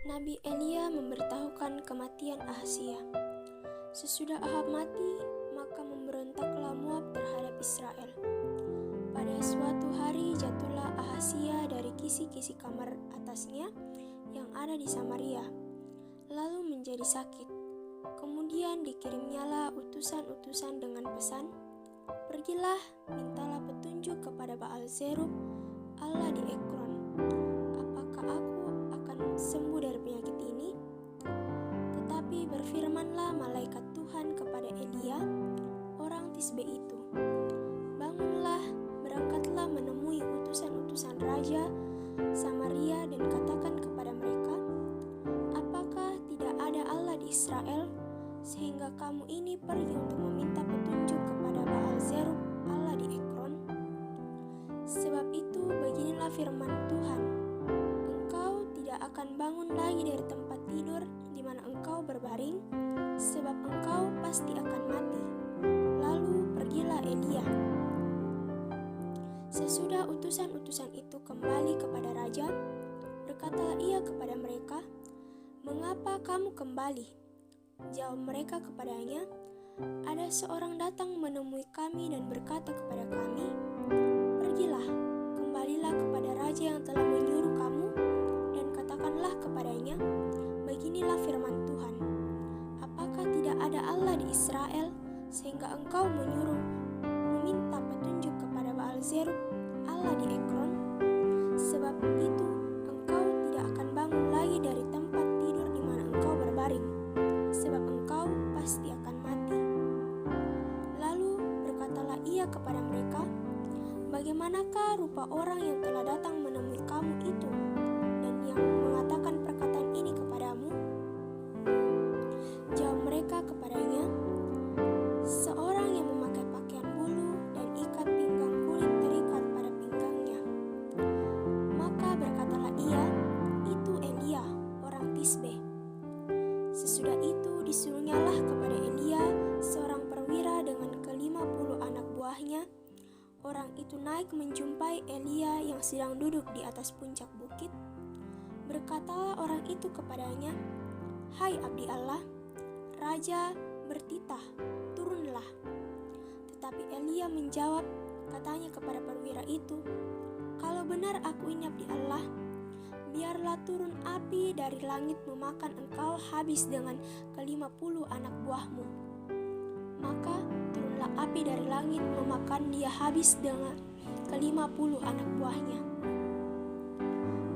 Nabi Elia memberitahukan kematian Ahazia. Sesudah Ahab mati, maka memberontaklah Moab terhadap Israel. Pada suatu hari jatuhlah Ahazia dari kisi-kisi kamar atasnya yang ada di Samaria, lalu menjadi sakit. Kemudian dikirimnyalah utusan-utusan dengan pesan, "Pergilah, mintalah petunjuk kepada Baal-zerub, Allah di Ekron. Apakah aku akan sembuh dari penyakit ini?" Tetapi berfirmanlah malaikat Tuhan kepada Elia, orang Tisbe itu, "Bangunlah, berangkatlah menemui utusan-utusan raja Samaria dan katakan kepada mereka, apakah tidak ada Allah di Israel, sehingga kamu ini pergi untuk meminta petunjuk kepada Baal-zerub, Allah di Ekron? Sebab itu beginilah firman Tuhan, engkau tidak akan bangun lagi dari tempat tidur di mana engkau berbaring, sebab engkau pasti akan mati." Lalu pergilah Elia. Sesudah utusan-utusan itu kembali kepada raja, berkatalah ia kepada mereka, "Mengapa kamu kembali?" Jawab mereka kepadanya, "Ada seorang datang menemui kami dan berkata kepada kami, 'Pergilah, kembalilah kepada raja yang telah menyuruh kamu, dan katakanlah kepadanya, beginilah firman Tuhan, apakah tidak ada Allah di Israel, sehingga engkau meminta petunjuk kepada Baal-zerub, Allah di Ekron? Sebab itu engkau tidak akan bangun lagi dari tempat tidur di mana engkau berbaring, sebab engkau pasti akan mati.' Lalu berkatalah ia kepada mereka, 'Bagaimanakah rupa orang yang telah datang menemui kamu itu, dan yang mengatakan perkataan ini kepadamu?' Jawab mereka kepadanya, 'Seorang yang memakai pakaian bulu dan ikat pinggang kulit terikat pada pinggangnya.' Maka berkatalah ia, 'Itu Elia, orang Tisbe.' Sesudah itu disuruhnyalah kepada Elia seorang perwira dengan ke-50 anak buahnya. Orang itu naik menjumpai Elia yang sedang duduk di atas puncak bukit. Berkatalah orang itu kepadanya, 'Hai abdi Allah, raja bertitah, turunlah.' Tetapi Elia menjawab, katanya kepada perwira itu, 'Kalau benar aku ini abdi Allah, biarlah turun api dari langit memakan engkau habis dengan ke-50 anak buahmu.' Maka turunlah api dari langit memakan dia habis dengan ke-50 anak buahnya.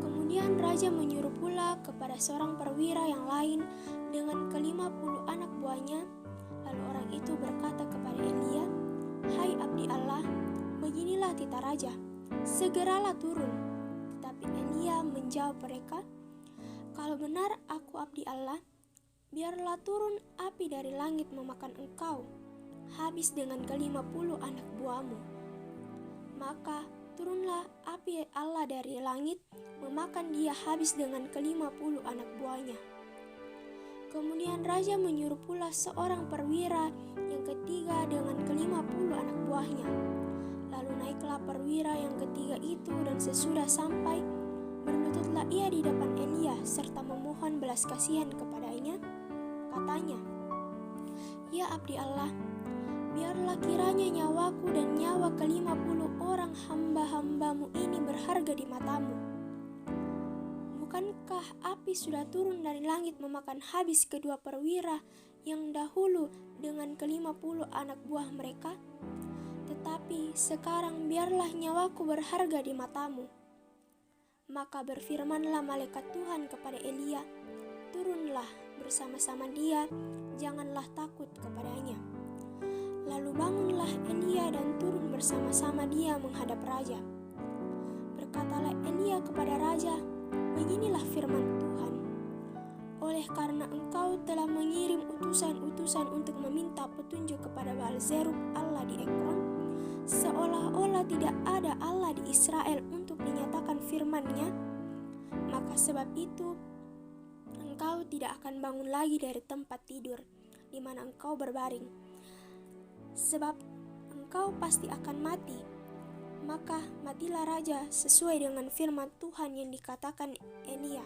Kemudian raja menyuruh pula kepada seorang perwira yang lain dengan ke-50 anak buahnya. Lalu orang itu berkata kepada Elia, 'Hai abdi Allah, beginilah titah raja, segeralah turun.' Tetapi Elia menjawab mereka, 'Kalau benar aku abdi Allah, biarlah turun api dari langit memakan engkau habis dengan ke-50 anak buahmu.' Maka turunlah api Allah dari langit memakan dia habis dengan ke-50 anak buahnya. Kemudian raja menyuruh pula seorang perwira yang ketiga dengan ke-50 anak buahnya. Lalu naiklah perwira yang ketiga itu, dan sesudah sampai, berlututlah ia di depan Elia serta memohon belas kasihan kepadanya. Katanya, 'Ya abdi Allah, biarlah kiranya nyawaku dan nyawa ke-50 orang hamba-hambamu ini berharga di matamu. Bukankah api sudah turun dari langit memakan habis kedua perwira yang dahulu dengan ke-50 anak buah mereka? Tetapi sekarang biarlah nyawaku berharga di matamu.' Maka berfirmanlah malaikat Tuhan kepada Elia, 'Turunlah bersama-sama dia, janganlah takut kepadanya.' Lalu bangunlah Elia dan turun bersama-sama dia menghadap raja. Berkatalah Elia kepada raja, 'Beginilah firman Tuhan, oleh karena engkau telah mengirim utusan-utusan untuk meminta petunjuk kepada Baal-zerub, Allah di Ekron, seolah-olah tidak ada Allah di Israel untuk dinyatakan firman-Nya, maka sebab itu engkau tidak akan bangun lagi dari tempat tidur di mana engkau berbaring, sebab engkau pasti akan mati. Maka matilah raja sesuai dengan firman Tuhan yang dikatakan Elia.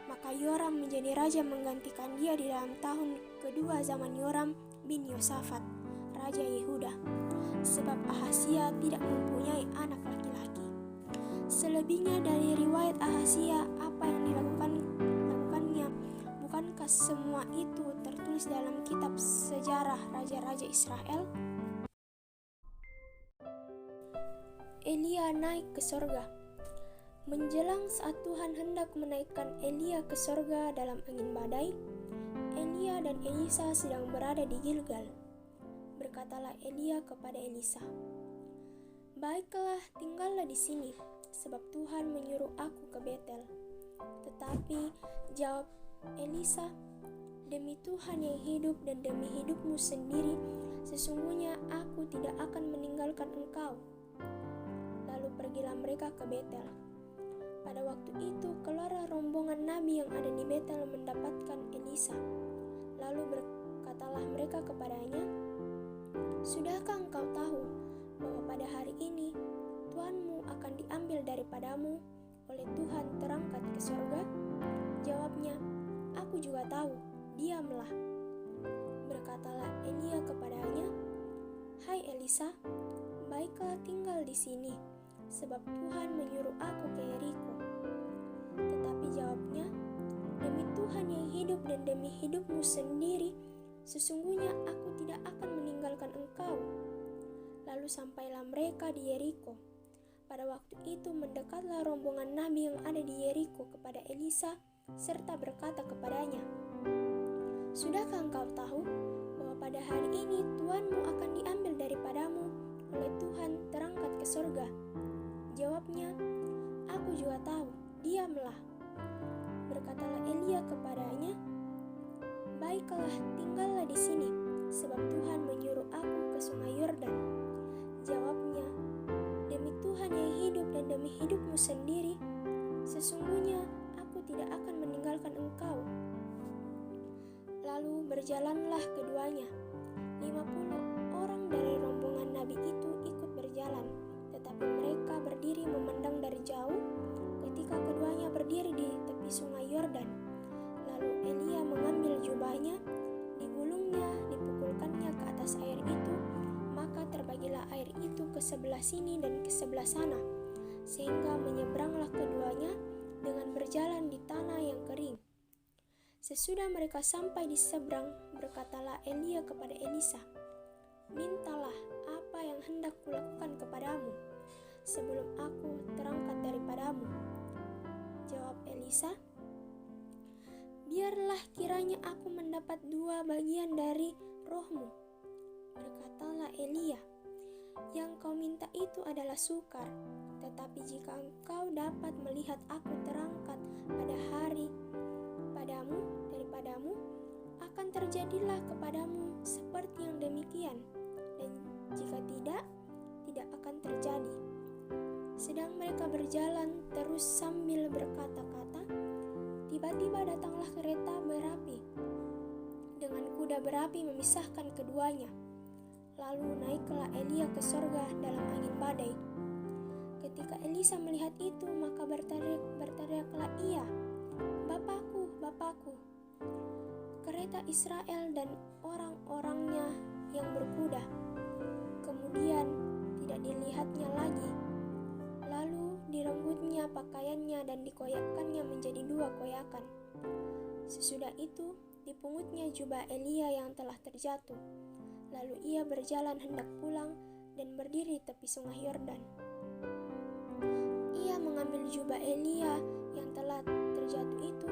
Maka Yoram menjadi raja menggantikan dia di dalam tahun kedua zaman Yoram bin Yosafat, raja Yehuda, sebab Ahazia tidak mempunyai anak laki-laki. Selebihnya dari riwayat Ahazia, apa yang dilakukannya, bukankah semua itu tertulis dalam kitab sejarah raja-raja Israel? Elia naik ke sorga. Menjelang saat Tuhan hendak menaikkan Elia ke sorga dalam angin badai, Elia dan Elisa sedang berada di Gilgal. Berkatalah Elia kepada Elisa, "Baiklah, tinggallah di sini, sebab Tuhan menyuruh aku ke Betel." Tetapi jawab Elisa, "Demi Tuhan yang hidup dan demi hidupmu sendiri, sesungguhnya aku tidak akan meninggalkan engkau." Lalu pergilah mereka ke Betel. Pada waktu itu keluarlah rombongan nabi yang ada di Betel mendapatkan Elisa. Lalu berkatalah mereka kepadanya, "Sudahkah engkau tahu bahwa pada hari ini Tuanmu akan diambil daripadamu oleh Tuhan terangkat ke sorga?" Jawabnya, "Aku juga tahu, diamlah." Berkatalah Elia kepadanya, "Hai Elisa, baiklah tinggal di sini, sebab Tuhan menyuruh aku ke Yeriko." Tetapi jawabnya, "Demi Tuhan yang hidup dan demi hidupmu sendiri, sesungguhnya aku tidak akan meninggalkan engkau." Lalu sampailah mereka di Yeriko. Pada waktu itu mendekatlah rombongan nabi yang ada di Yeriko kepada Elisa, serta berkata kepadanya, "Sudahkah engkau tahu bahwa pada hari ini Tuanmu akan diambil daripadamu oleh Tuhan terangkat ke sorga?" Jawabnya, "Aku juga tahu, diamlah." Berkatalah Elia kepadanya, "Baiklah, tinggallah di sini, sebab Tuhan menyuruh aku ke sungai Yordan." Jawabnya, "Demi Tuhan yang hidup dan demi hidupmu sendiri, sesungguhnya aku tidak akan meninggalkan engkau." Lalu berjalanlah keduanya. 50 orang dari rombongan nabi itu ikut berjalan, tetapi mereka berdiri memandang dari jauh ketika keduanya berdiri di tepi sungai Yordan. Lalu Elia mengambil jubahnya, digulungnya, dipukulkannya ke atas air itu, maka terbagilah air itu ke sebelah sini dan ke sebelah sana, sehingga menyeberanglah keduanya dengan berjalan di tanah yang kering. Sesudah mereka sampai di seberang, berkatalah Elia kepada Elisa, "Mintalah apa yang hendak kulakukan kepadamu sebelum aku terangkat daripadamu." Jawab Elisa, "Biarlah kiranya aku mendapat 2 bagian dari rohmu." Berkatalah Elia, "Yang kau minta itu adalah sukar, tetapi jika engkau dapat melihat aku terangkat pada hari daripadamu, akan terjadilah kepadamu seperti yang demikian, dan jika tidak akan terjadi." Sedang mereka berjalan terus sambil berkata-kata, tiba-tiba datanglah kereta berapi dengan kuda berapi memisahkan keduanya. Lalu naiklah Elia ke sorga dalam angin badai. Ketika Elisa melihat itu, maka berteriaklah ia, "Bapakku, Bapakku, kereta Israel dan orang-orangnya yang berkuda." Kemudian tidak dilihatnya lagi. Lalu direnggutnya pakaiannya dan dikoyakkannya menjadi 2 koyakan. Sesudah itu dipungutnya jubah Elia yang telah terjatuh. Lalu ia berjalan hendak pulang dan berdiri tepi sungai Yordan. Ia mengambil jubah Elia yang telah terjatuh itu,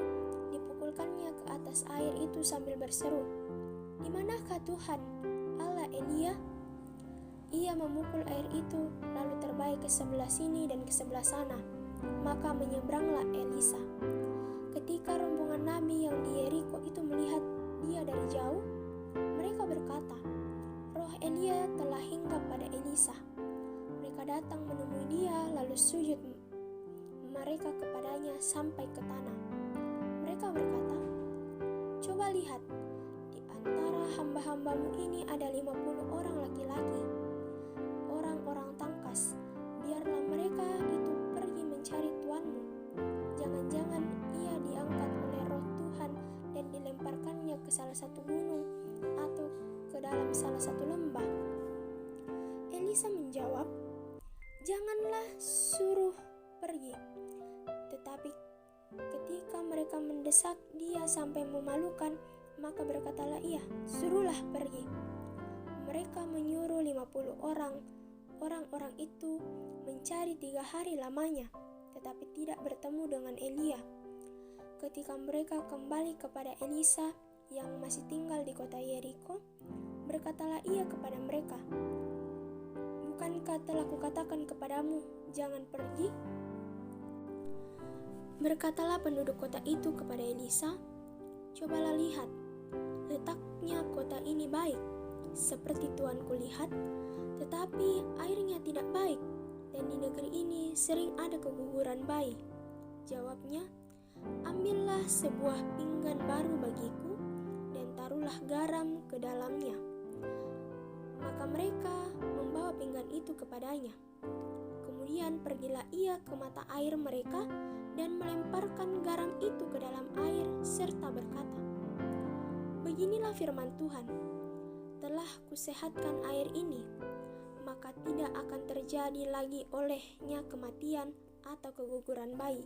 dipukulkannya ke atas air itu sambil berseru, "Di manakah Tuhan, Allah Elia?" Ia memukul air itu, lalu terbaik ke sebelah sini dan ke sebelah sana. Maka menyeberanglah Elisa. Ketika rombongan nabi yang di Yeriko itu melihat dia dari jauh, mereka berkata, "Roh Elia telah hinggap pada Elisa." Mereka datang menemui dia, lalu sujud mereka kepadanya sampai ke tanah. Mereka berkata, "Coba lihat, di antara hamba-hambamu ini ada 50 orang laki-laki, orang-orang tangkas. Biarlah mereka itu pergi mencari tuanmu. Jangan-jangan ia diangkat oleh ke salah satu gunung atau ke dalam salah satu lembah?" Elisa menjawab, "Janganlah suruh pergi." Tetapi ketika mereka mendesak dia sampai memalukan, maka berkatalah ia, "Suruhlah pergi." Mereka menyuruh 50 orang. Orang-orang itu mencari 3 hari lamanya, tetapi tidak bertemu dengan Elia. Ketika mereka kembali kepada Elisa yang masih tinggal di kota Yeriko, berkatalah ia kepada mereka, "Bukankah telah kukatakan kepadamu, jangan pergi?" Berkatalah penduduk kota itu kepada Elisa, "Cobalah lihat, letaknya kota ini baik, seperti tuanku lihat, tetapi airnya tidak baik, dan di negeri ini sering ada keguguran bayi." Jawabnya, "Ambillah sebuah pinggan baru bagiku, dan taruhlah garam ke dalamnya." Maka mereka membawa pinggan itu kepadanya. Kemudian pergilah ia ke mata air mereka dan melemparkan garam itu ke dalam air serta berkata, "Beginilah firman Tuhan, telah kusehatkan air ini, maka tidak akan terjadi lagi olehnya kematian atau keguguran bayi."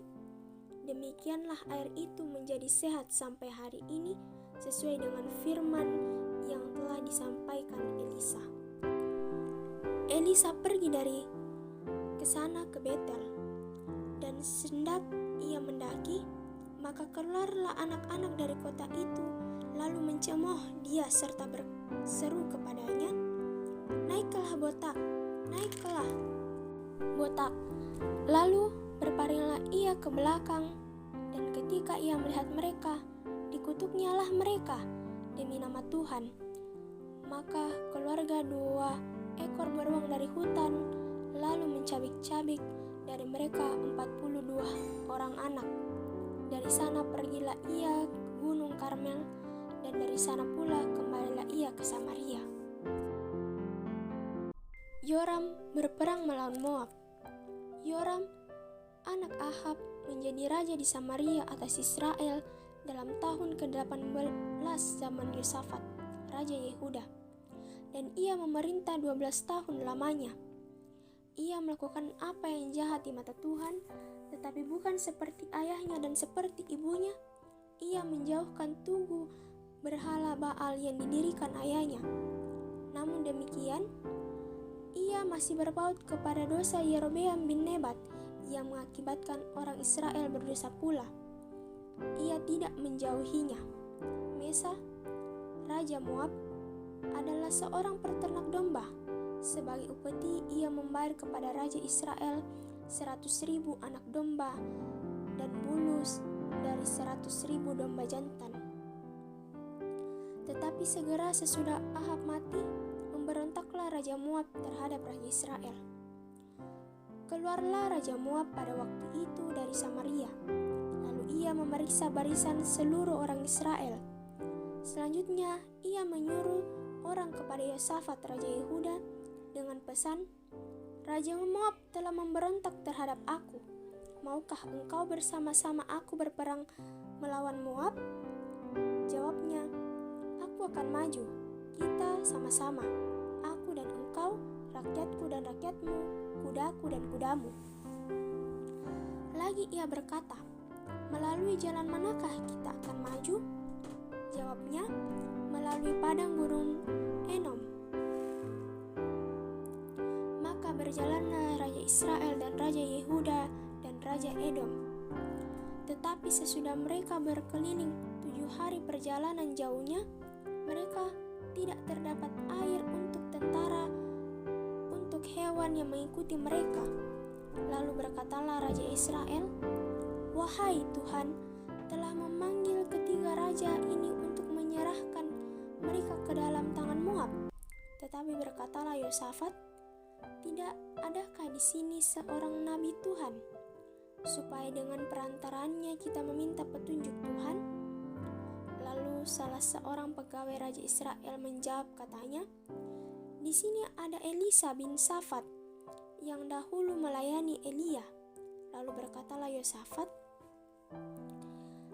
Demikianlah air itu menjadi sehat sampai hari ini, sesuai dengan firman yang telah disampaikan Elisa. Elisa pergi dari kesana ke Betel, dan hendak ia mendaki, maka keluarlah anak-anak dari kota itu, lalu mencemooh dia serta berseru kepadanya, "Naiklah botak, naiklah botak." Lalu berpalinglah ia ke belakang, dan ketika ia melihat mereka, dikutuknyalah mereka demi nama Tuhan. Maka keluarga 2 ekor beruang dari hutan, lalu mencabik-cabik dari mereka 42 orang anak. Dari sana pergilah ia ke Gunung Karmel, dan dari sana pula kembalilah ia ke Samaria. Yoram berperang melawan Moab. Yoram, anak Ahab, menjadi raja di Samaria atas Israel dalam tahun ke-18 zaman Yosafat, raja Yehuda. Dan ia memerintah 12 tahun lamanya. Ia melakukan apa yang jahat di mata Tuhan, tetapi bukan seperti ayahnya dan seperti ibunya. Ia menjauhkan tugu berhala Baal yang didirikan ayahnya. Namun demikian, ia masih berpaut kepada dosa Yerobeam bin Nebat yang mengakibatkan orang Israel berdosa pula. Ia tidak menjauhinya. Mesa, raja Moab, adalah seorang peternak domba. Sebagai upeti ia membayar kepada raja Israel 100.000 anak domba dan bulus dari 100.000 domba jantan. Tetapi segera sesudah Ahab mati, memberontaklah raja Moab terhadap raja Israel. Keluarlah raja Moab pada waktu itu dari Samaria. Lalu ia memeriksa barisan seluruh orang Israel. Selanjutnya ia menyuruh orang kepada Yosafat raja Yehuda dengan pesan, "Raja Moab telah memberontak terhadap aku. Maukah engkau bersama-sama aku berperang melawan Moab?" Jawabnya, "Aku akan maju, kita sama-sama, aku dan engkau, rakyatku dan rakyatmu, kudaku dan kudamu." Lagi ia berkata, "Melalui jalan manakah kita akan maju?" Jawabnya, "Melalui padang gurun Enom." Maka berjalanlah raja Israel dan raja Yehuda dan raja Edom. Tetapi sesudah mereka berkeliling 7 hari perjalanan jauhnya, mereka tidak terdapat air untuk tentara, untuk hewan yang mengikuti mereka. Lalu berkatalah raja Israel, "Wahai Tuhan, telah memanggil ketiga raja ini untuk menyerahkan mereka ke dalam tangan Moab." Tetapi berkatalah Yosafat, "Tidak adakah di sini seorang nabi Tuhan, supaya dengan perantarannya kita meminta petunjuk Tuhan?" Lalu salah seorang pegawai raja Israel menjawab katanya, "Di sini ada Elisa bin Safat yang dahulu melayani Elia." Lalu berkatalah Yosafat,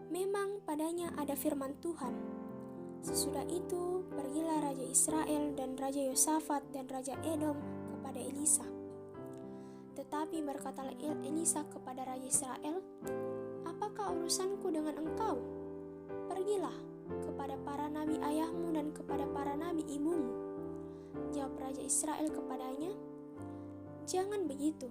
"Memang padanya ada firman Tuhan." Sesudah itu, pergilah Raja Israel dan Raja Yosafat dan Raja Edom kepada Elisa. Tetapi berkatalah Elisa kepada Raja Israel, "Apakah urusanku dengan engkau? Pergilah kepada para nabi ayahmu dan kepada para nabi ibumu." Jawab Raja Israel kepadanya, "Jangan begitu,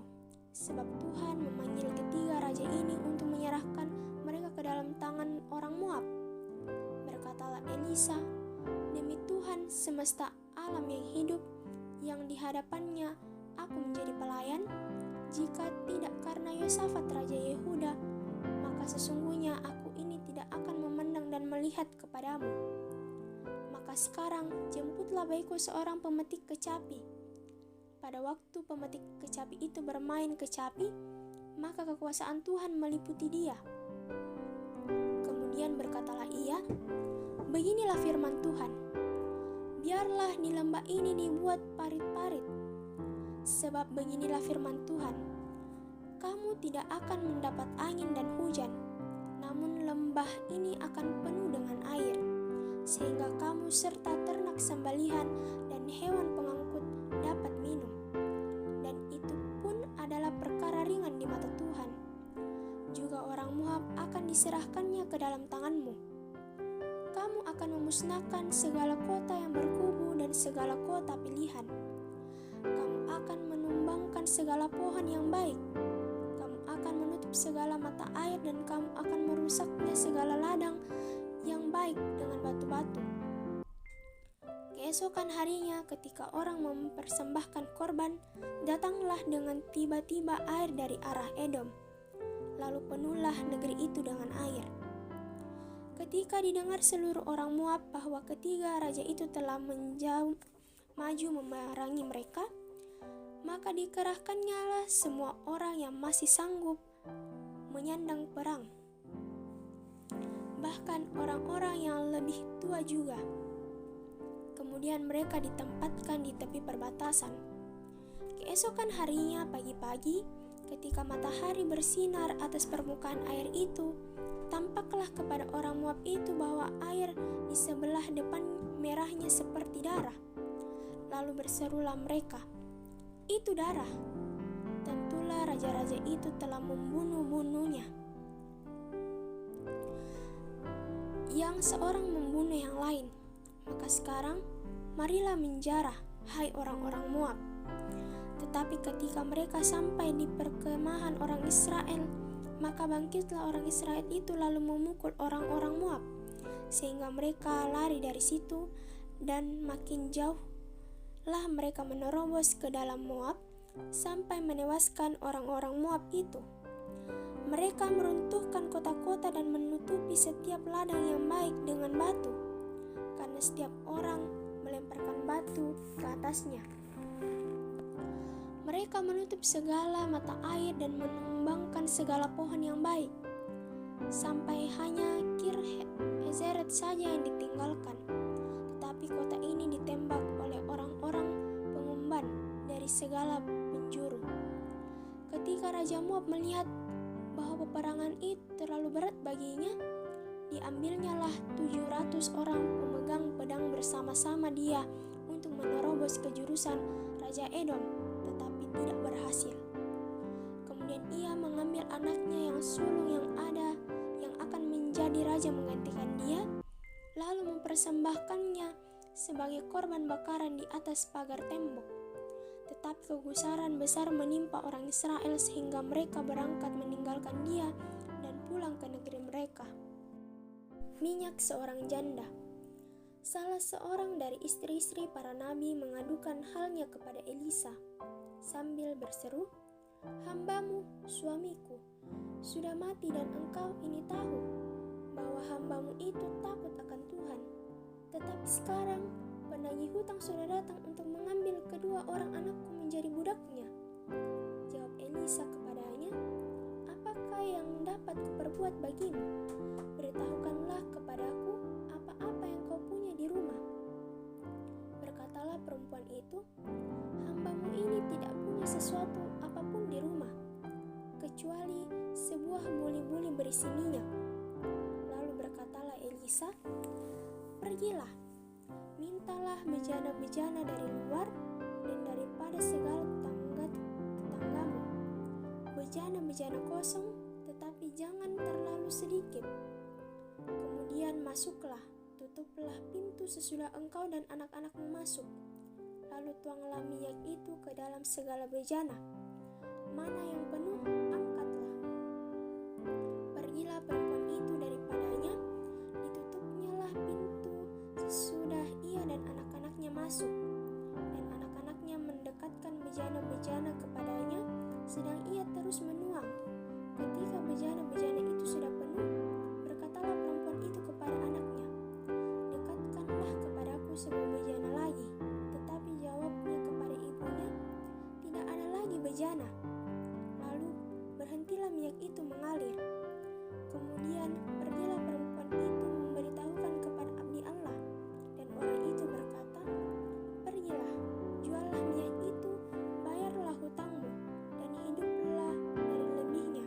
sebab Tuhan memanggil ketiga raja ini untuk menyerahkan mereka ke dalam tangan orang Moab." Berkatalah Elisa, "Demi Tuhan semesta alam yang hidup, yang di hadapannya aku menjadi pelayan, jika tidak karena Yosafat Raja Yehuda, maka sesungguhnya aku ini tidak akan memandang dan melihat kepadamu. Maka sekarang jemputlah bagiku seorang pemetik kecapi." Pada waktu pemetik kecapi itu bermain kecapi, maka kekuasaan Tuhan meliputi dia. Kemudian berkatalah ia, "Beginilah firman Tuhan, biarlah di lembah ini dibuat parit-parit. Sebab beginilah firman Tuhan, kamu tidak akan mendapat angin dan hujan, namun lembah ini akan penuh dengan air, sehingga kamu serta ternak sembelihan dan hewan pengangkut dapat minum. Dan itu pun adalah perkara ringan di mata Tuhan. Juga orang Moab akan diserahkannya ke dalam tanganmu. Kamu akan memusnahkan segala kota yang berkubu dan segala kota pilihan. Kamu akan menumbangkan segala pohon yang baik. Kamu akan menutup segala mata air dan kamu akan merusaknya segala ladang yang baik dengan batu-batu." Keesokan harinya ketika orang mempersembahkan korban, datanglah dengan tiba-tiba air dari arah Edom. Lalu penuhlah negeri itu dengan air. Ketika didengar seluruh orang Moab bahwa ketiga raja itu telah maju memerangi mereka, maka dikerahkannyalah semua orang yang masih sanggup menyandang perang, bahkan orang-orang yang lebih tua juga. Kemudian mereka ditempatkan di tepi perbatasan. Keesokan harinya pagi-pagi, ketika matahari bersinar atas permukaan air itu, tampaklah kepada orang Moab itu bahwa air di sebelah depan merahnya seperti darah. Lalu berserulah mereka, "Itu darah." Tentulah raja-raja itu telah membunuh-bunuhnya. Yang seorang membunuh yang lain. Maka sekarang, marilah menjarah, hai orang-orang Moab. Tetapi ketika mereka sampai di perkemahan orang Israel, maka bangkitlah orang Israel itu lalu memukul orang-orang Moab, sehingga mereka lari dari situ, dan makin jauhlah mereka menerobos ke dalam Moab, sampai menewaskan orang-orang Moab itu. Mereka meruntuhkan kota-kota dan menutupi setiap ladang yang baik dengan batu, karena setiap orang melemparkan batu ke atasnya. Mereka menutup segala mata air dan menumbangkan segala pohon yang baik, sampai hanya Kir-Hezeret saja yang ditinggalkan. Tetapi kota ini ditembak oleh orang-orang pengumban dari segala penjuru. Ketika Raja Moab melihat bahwa peperangan itu terlalu berat baginya, diambilnyalah 700 orang pemegang pedang bersama-sama dia untuk menerobos ke jurusan Raja Edom, tetapi tidak berhasil. Kemudian ia mengambil anaknya yang sulung yang ada, yang akan menjadi raja menggantikan dia, lalu mempersembahkannya sebagai korban bakaran di atas pagar tembok. Tetapi kegusaran besar menimpa orang Israel sehingga mereka berangkat meninggalkan dia dan pulang ke negeri mereka. Minyak seorang janda. Salah seorang dari istri-istri para nabi mengadukan halnya kepada Elisa sambil berseru, "Hambamu, suamiku, sudah mati dan engkau ini tahu bahwa hambamu itu takut akan Tuhan. Tetapi sekarang penagih hutang sudah datang untuk mengambil kedua orang anakku menjadi budaknya." Jawab Elisa kepadanya, "Apakah yang dapat kuperbuat bagimu? Beritahukanlah kepadaku apa-apa yang kau punya di rumah." Berkatalah perempuan itu, "Hambamu ini tidak punya sesuatu apapun di rumah, kecuali sebuah buli-buli berisi minyak." Lalu berkatalah Elisa, pergilah, mintalah bejana-bejana dari luar dan daripada segala tetanggamu, bejana-bejana kosong, tetapi jangan terlalu sedikit. Kemudian masuklah, tutuplah pintu sesudah engkau dan anak-anakmu masuk. Lalu tuanglah minyak itu ke dalam segala bejana. Mana yang penuh, angkatlah. Pergilah perempuan itu daripadanya, ditutupnyalah pintu sesudah ia dan anak-anaknya masuk. Dan anak-anaknya mendekatkan bejana-bejana kepadanya, sedang ia terus menuang. Ketika bejana-bejana itu sudah penuh, berkatalah perempuan itu kepada anaknya, "Dekatkanlah kepadaku sebuah bejana lagi." Tetapi jawabnya kepada ibunya, "Tidak ada lagi bejana." Lalu berhentilah minyak itu mengalir. Kemudian pergilah perempuan itu memberitahukan kepada abdi Allah, dan orang itu berkata, "Pergilah, juallah minyak itu, bayarlah hutangmu, dan hiduplah dari lebihnya,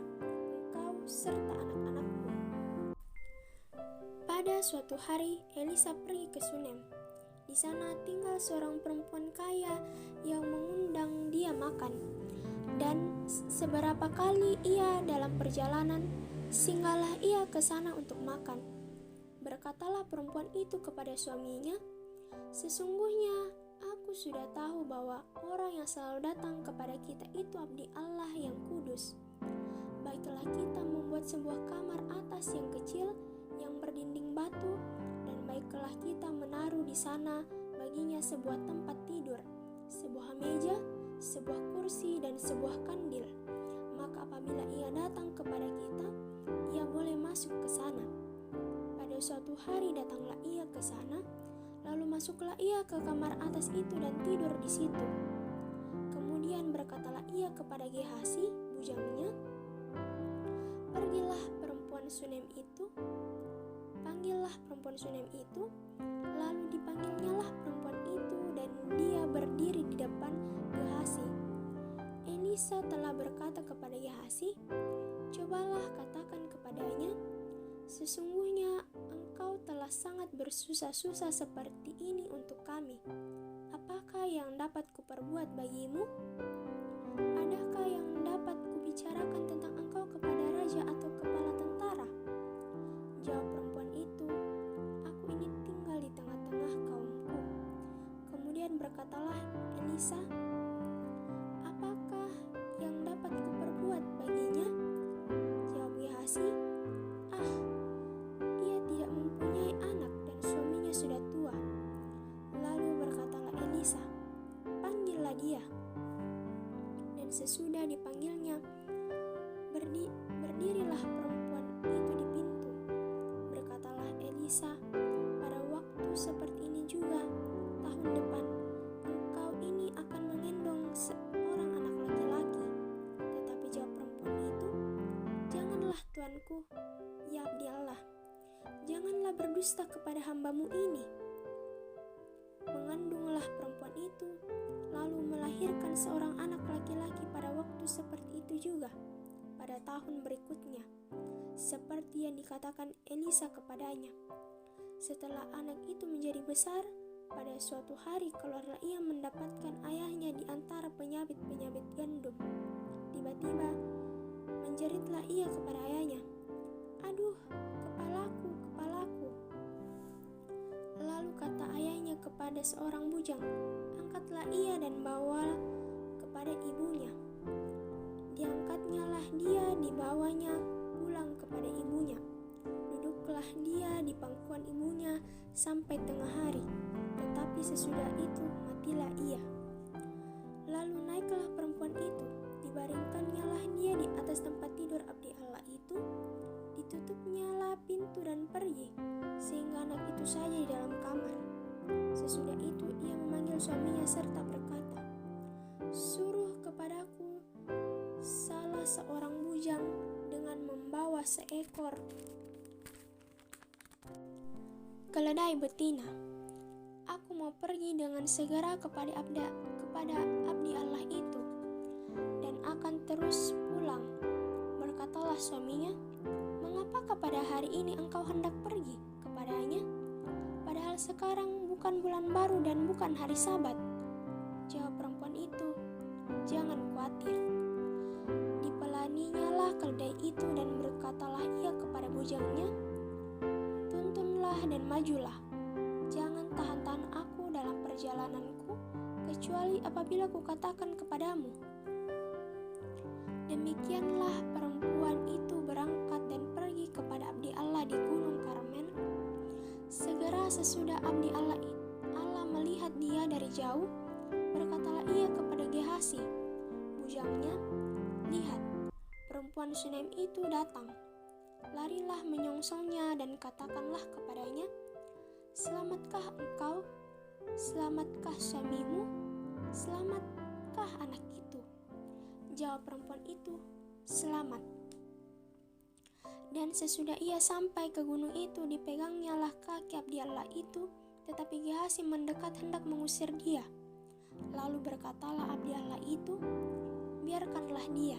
engkau serta anak-anakmu." Pada suatu hari, Elisa pergi ke Sunem. Di sana tinggal seorang perempuan kaya yang mengundang dia makan. Dan seberapa kali ia dalam perjalanan, singgahlah ia ke sana untuk makan. Berkatalah perempuan itu kepada suaminya, "Sesungguhnya aku sudah tahu bahwa orang yang selalu datang kepada kita itu abdi Allah yang kudus. Baiklah kita membuat sebuah kamar atas yang kecil yang berdinding batu, dan baiklah kita menaruh di sana baginya sebuah tempat tidur, sebuah meja, sebuah kursi, dan sebuah kandil. Maka apabila ia datang kepada kita, ia boleh masuk ke sana." Pada suatu hari datanglah ia ke sana, lalu masuklah ia ke kamar atas itu dan tidur di situ. Kemudian berkatalah ia kepada Gehasi, bujangnya, "Panggillah perempuan Sunem itu." Lalu dipanggilnyalah perempuan itu, dan dia berdiri di depan Gehasi. Elisa telah berkata kepada Gehasi, "Cobalah katakan kepadanya, sesungguhnya engkau telah sangat bersusah-susah seperti ini untuk kami. Apakah yang dapat kuperbuat bagimu? Adakah yang dapat kubicarakan tentang engkau kepada raja atau kepala tentara?" Jawab perempuan itu, "Aku ini tinggal di tengah-tengah kaumku." Kemudian berkatalah Elisa, "Apakah yang dapat kuperbuat baginya?" Jawab Gehasi, "Ia tidak mempunyai anak dan suaminya sudah tua." Lalu berkatalah Elisa, "Panggillah dia." Dan sesudah dipanggilnya, berdirilah perempuan itu di pintu. Berkatalah Elisa, "Pada waktu seperti ini juga, tahun depan, engkau ini akan menggendong seorang anak laki-laki." Tetapi jawab perempuan itu, "Janganlah tuanku, ya abdi Allah, janganlah berdusta kepada hambamu ini." Mengandunglah perempuan itu, lalu melahirkan seorang anak laki-laki pada waktu seperti itu juga, pada tahun berikutnya, seperti yang dikatakan Elisa kepadanya. Setelah anak itu menjadi besar, pada suatu hari keluarlah ia mendapatkan ayahnya di antara penyabit-penyabit gandum. Tiba-tiba menjeritlah ia kepada ayahnya, "Aduh, kepalaku, kepalaku." Lalu kata ayahnya kepada seorang bujang, "Angkatlah ia dan bawa kepada ibunya." Diangkatnyalah dia, dibawanya pulang kepada ibunya. Duduklah dia di pangkuan ibunya sampai tengah hari, tetapi sesudah itu matilah ia. Lalu naiklah perempuan itu, dibaringkannyalah dia di atas tempat tidur abdi Allah itu, ditutupnyalah pintu dan pergi, sehingga anak itu saja di dalam kamar. Sesudah itu ia memanggil suaminya serta berkata, "Suruh kepadaku salah seorang bujang dengan membawa seekor keledai betina. Aku mau pergi dengan segera kepada abdi Allah itu, dan akan terus pulang." Berkatalah suaminya, "Mengapakah pada hari ini engkau hendak pergi kepadanya? Padahal sekarang bukan bulan baru dan bukan hari Sabat?" Jawab perempuan itu, "Jangan khawatir." Dipelaninya lah keledai itu dan berkatalah ia kepada bujangnya, "Tuntunlah dan majulah. Jangan tahan-tahan aku dalam perjalananku, kecuali apabila kukatakan kepadamu." Demikianlah perempuan itu berangkat dan pergi kepada abdi Allah di Gunung Karmel. Segera sesudah abdi Allah melihat dia dari jauh, berkatalah ia kepada Gehazi, bujangnya, "Lihat, perempuan Sunem itu datang." Larilah menyongsongnya dan katakanlah kepadanya, "Selamatkah engkau? Selamatkah suamimu? Selamatkah anak itu?" Jawab perempuan itu, "Selamat." Dan sesudah ia sampai ke gunung itu, dipegangnya lah kaki abdi Allah itu, tetapi Gehazi mendekat hendak mengusir dia. Lalu berkatalah abdi Allah itu, "Biarkanlah dia,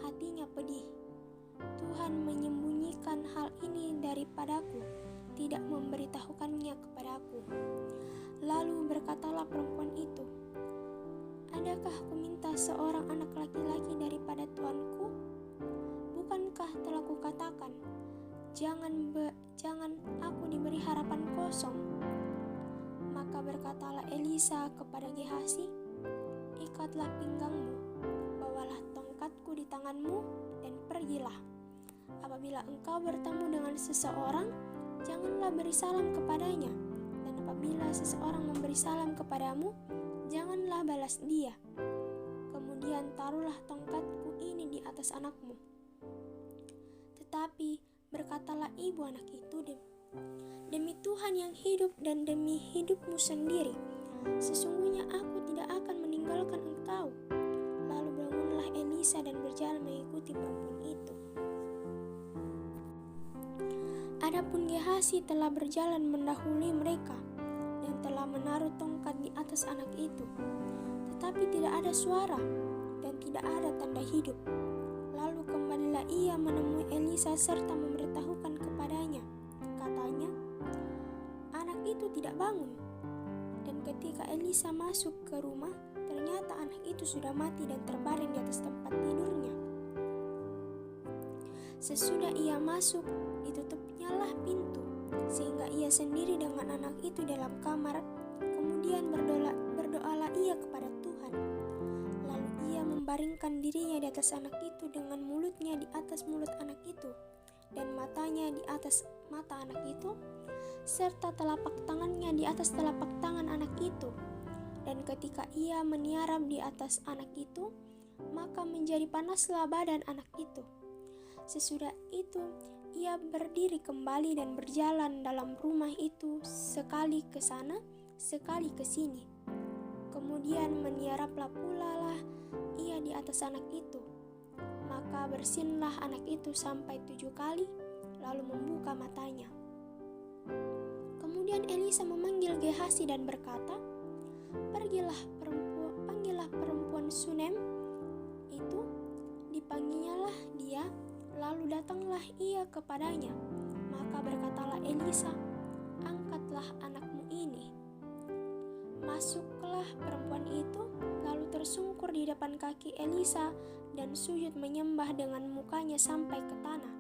hatinya pedih. Tuhan menyembunyikan hal ini daripadaku, tidak memberitahukannya kepadaku." Lalu berkatalah perempuan itu, "Adakah kuminta seorang anak laki-laki daripada tuanku? Bukankah telah kukatakan, jangan aku diberi harapan kosong?" Maka berkatalah Elisa kepada Gehazi, "Ikatlah pinggangmu, bawalah tongkatku di tanganmu, dan pergilah. Apabila engkau bertemu dengan seseorang, janganlah beri salam kepadanya, dan apabila seseorang memberi salam kepadamu, janganlah balas dia. Kemudian taruhlah tongkatku ini di atas anakmu." Tetapi berkatalah ibu anak itu, "Demi Tuhan yang hidup dan demi hidupmu sendiri, sesungguhnya aku tidak akan meninggalkan engkau." Lalu bangunlah Elisa dan berjalan mengikuti perempuan itu. Adapun Gehazi telah berjalan mendahului mereka dan telah menaruh tongkat di atas anak itu, tetapi tidak ada suara dan tidak ada tanda hidup. Lalu kembalilah ia menemui Elisa serta memberitahukan kepadanya. Katanya, "Anak itu tidak bangun." Dan ketika Elisa masuk ke rumah, ternyata anak itu sudah mati dan terbaring di atas tempat tidurnya. Sesudah ia masuk, ditutupnyalah pintu, sehingga ia sendiri dengan anak itu dalam kamar. Kemudian berdoalah ia kepada Tuhan. Lalu ia membaringkan dirinya di atas anak itu dengan mulutnya di atas mulut anak itu, dan matanya di atas mata anak itu, serta telapak tangannya di atas telapak tangan anak itu. Dan ketika ia meniarap di atas anak itu, maka menjadi panaslah badan anak itu. Sesudah itu, ia berdiri kembali dan berjalan dalam rumah itu, sekali ke sana, sekali ke sini. Kemudian meniaraplah pula lah ia di atas anak itu. Maka bersinlah anak itu sampai 7 kali, lalu membuka matanya. Kemudian Elisa memanggil Gehazi dan berkata, panggillah perempuan Sunem itu." Dipanggilnyalah dia, lalu datanglah ia kepadanya. Maka berkatalah Elisa, "Angkatlah anakmu ini." Masuklah perempuan itu, lalu tersungkur di depan kaki Elisa dan sujud menyembah dengan mukanya sampai ke tanah.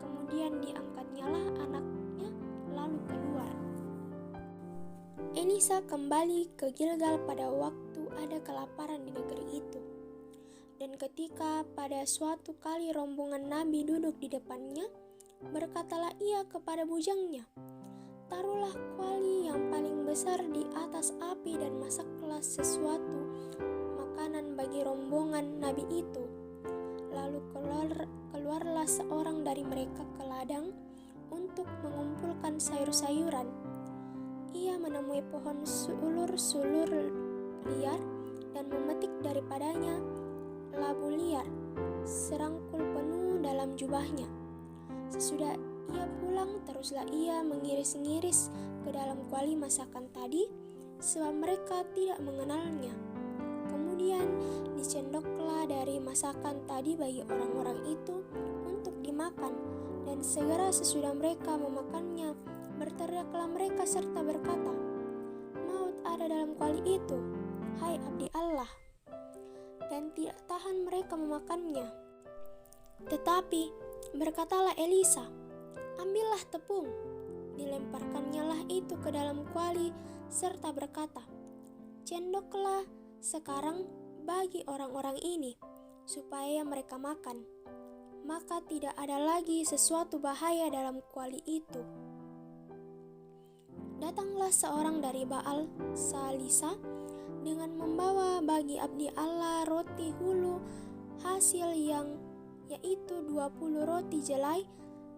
Kemudian diangkatnyalah anaknya lalu keluar. Elisa kembali ke Gilgal pada waktu ada kelaparan di negeri itu. Dan ketika pada suatu kali rombongan nabi duduk di depannya, berkatalah ia kepada bujangnya, "Taruhlah kuali yang paling besar di atas api dan masaklah sesuatu makanan bagi rombongan nabi itu." Lalu keluarlah seorang dari mereka ke ladang untuk mengumpulkan sayur-sayuran. Ia menemui pohon sulur liar dan memetik daripadanya labu liar, serangkul penuh dalam jubahnya. Sesudah ia pulang, teruslah ia mengiris-ngiris ke dalam kuali masakan tadi, sebab mereka tidak mengenalnya. Kemudian dicendoklah dari masakan tadi bagi orang-orang itu untuk dimakan, dan segera sesudah mereka memakannya, Berteriaklah mereka serta berkata, "Maut ada dalam kuali itu, hai abdi Allah." Dan tidak tahan mereka memakannya. Tetapi berkatalah Elisa, "Ambillah tepung." Dilemparkannya lah itu ke dalam kuali serta berkata, "Cendoklah sekarang bagi orang-orang ini, supaya mereka makan." Maka tidak ada lagi sesuatu bahaya dalam kuali itu. Datanglah seorang dari Baal Salisa dengan membawa bagi abdi Allah roti hulu hasil yang yaitu 20 roti jelai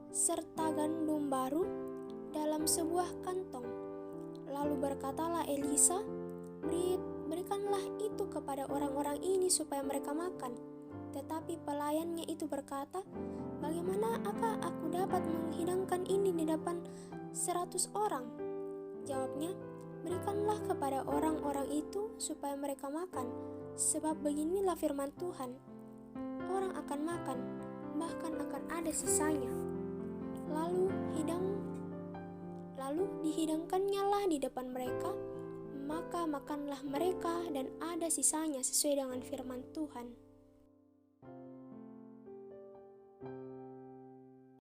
serta gandum baru dalam sebuah kantong. Lalu berkatalah Elisa, "Berikanlah itu kepada orang-orang ini supaya mereka makan." Tetapi pelayannya itu berkata, "Bagaimana aku dapat menghidangkan ini di depan 100 orang?" Jawabnya, "Berikanlah kepada orang-orang itu supaya mereka makan, sebab beginilah firman Tuhan, orang akan makan, bahkan akan ada sisanya." Lalu dihidangkannya lah di depan mereka, maka makanlah mereka dan ada sisanya sesuai dengan firman Tuhan.